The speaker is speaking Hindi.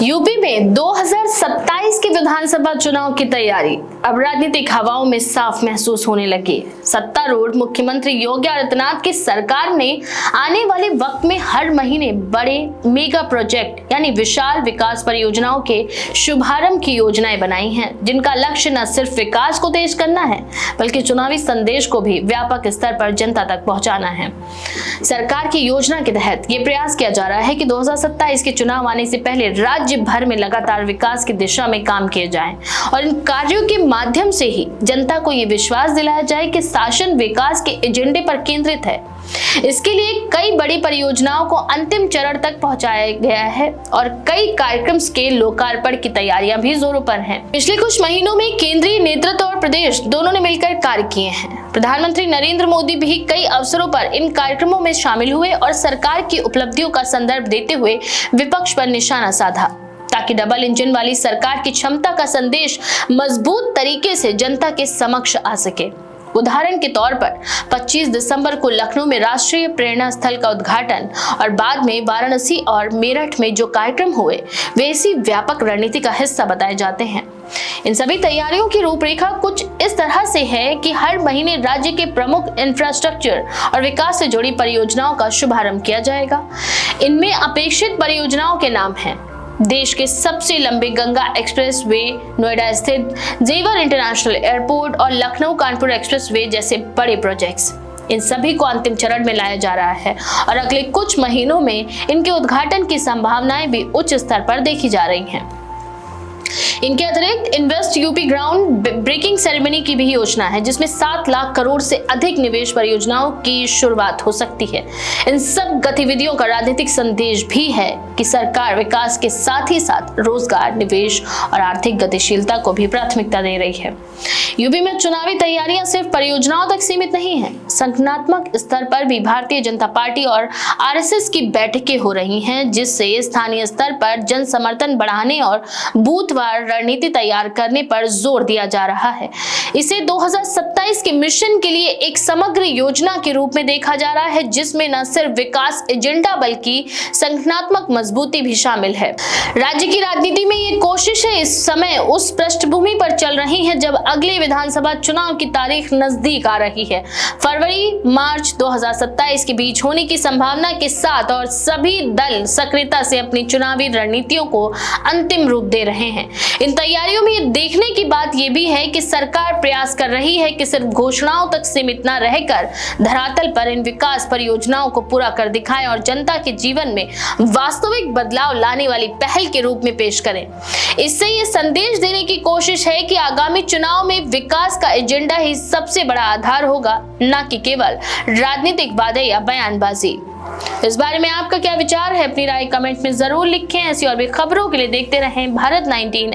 यूपी में 2027 के विधानसभा चुनाव की तैयारी अब राजनीतिक हवाओं में साफ महसूस होने लगी। सत्तारूढ़ मुख्यमंत्री योगी आदित्यनाथ की सरकार ने आने वाले वक्त में हर महीने बड़े मेगा प्रोजेक्ट यानी विशाल विकास परियोजनाओं के शुभारंभ की योजनाएं बनाई हैं, जिनका लक्ष्य न सिर्फ विकास को तेज करना है बल्कि चुनावी संदेश को भी व्यापक स्तर पर जनता तक पहुंचाना है। सरकार की योजना के तहत ये प्रयास किया जा रहा है कि 2027 के चुनाव आने से पहले राज्य भर में लगातार विकास की दिशा में काम किए जाएं और इन कार्यों के माध्यम से ही जनता को ये विश्वास दिलाया जाए कि शासन विकास के एजेंडे पर केंद्रित है। इसके लिए कई बड़ी परियोजनाओं को अंतिम चरण तक पहुंचाया गया है और कई कार्यक्रम के लोकार्पण की तैयारियां भी जोरों पर हैं। पिछले कुछ महीनों में केंद्रीय नेतृत्व और प्रदेश दोनों ने मिलकर कार्य किए हैं। प्रधानमंत्री नरेंद्र मोदी भी कई अवसरों पर इन कार्यक्रमों में शामिल हुए और सरकार की उपलब्धियों का संदर्भ देते हुए विपक्ष पर निशाना साधा, ताकि डबल इंजन वाली सरकार की क्षमता का संदेश मजबूत तरीके से जनता के समक्ष आ सके। उदाहरण के तौर पर 25 दिसंबर को लखनऊ में राष्ट्रीय प्रेरणा स्थल का उद्घाटन और बाद में वाराणसी और मेरठ में जो कार्यक्रम हुए वे इसी व्यापक रणनीति का हिस्सा बताए जाते हैं। इन सभी तैयारियों की रूपरेखा कुछ इस तरह से है कि हर महीने राज्य के प्रमुख इंफ्रास्ट्रक्चर और विकास से जुड़ी परियोजनाओं का शुभारंभ किया जाएगा। इनमें अपेक्षित परियोजनाओं के नाम हैं: देश के सबसे लंबे गंगा एक्सप्रेस वे, नोएडा स्थित जेवर इंटरनेशनल एयरपोर्ट और लखनऊ कानपुर एक्सप्रेस वे जैसे बड़े प्रोजेक्ट्स। इन सभी को अंतिम चरण में लाया जा रहा है और अगले कुछ महीनों में इनके उद्घाटन की संभावनाएं भी उच्च स्तर पर देखी जा रही हैं। इनके अतिरिक्त invest UP ground breaking ceremony की भी योजना है, जिसमें 7 लाख करोड़ से अधिक निवेश परियोजनाओं की शुरुआत हो सकती है। इन सब गतिविधियों का राजनीतिक संदेश भी है कि सरकार विकास के साथ ही साथ रोजगार, निवेश और आर्थिक गतिशीलता को भी प्राथमिकता दे रही है। यूपी में चुनावी तैयारियां सिर्फ परियोजनाओं तक सीमित नहीं है। संगठनात्मक स्तर पर भी भारतीय जनता पार्टी और आरएसएस की बैठकें हो रही हैं, जिससे स्थानीय स्तर पर जन समर्थन बढ़ाने और बूथवार रणनीति तैयार करने पर जोर दिया जा रहा है। इसे 2027 के मिशन के लिए एक समग्र योजना के रूप में देखा जा रहा है, जिसमें न सिर्फ विकास एजेंडा बल्कि संगठनात्मक मजबूती भी शामिल है। राज्य की राजनीति में ये कोशिशें इस समय उस पृष्ठभूमि पर चल रही हैं जब अगले विधानसभा चुनाव की तारीख नजदीक आ रही है। फरवरी-मार्च 2027 के बीच होने की संभावना के साथ और सभी दल सक्रियता से अपनी चुनावी रणनीतियों को अंतिम रूप दे रहे हैं। इन तैयारियों में ये देखने की बात यह भी है कि सरकार प्रयास कर रही है कि सिर्फ घोषणाओं तक सीमित न रहकर धरातल पर इन विकास परियोजनाओं को पूरा कर दिखाएं और जनता के जीवन में वास्तविक बदलाव लाने वाली पहल के रूप में पेश करें। इससे ये संदेश देने की कोशिश है कि आगामी चुनाव में विकास का एजेंडा ही सबसे बड़ा आधार होगा, न कि केवल राजनीतिक वादे या बयानबाजी। इस बारे में आपका क्या विचार है? अपनी राय कमेंट में जरूर लिखें। ऐसी और भी खबरों के लिए देखते रहें भारत 19।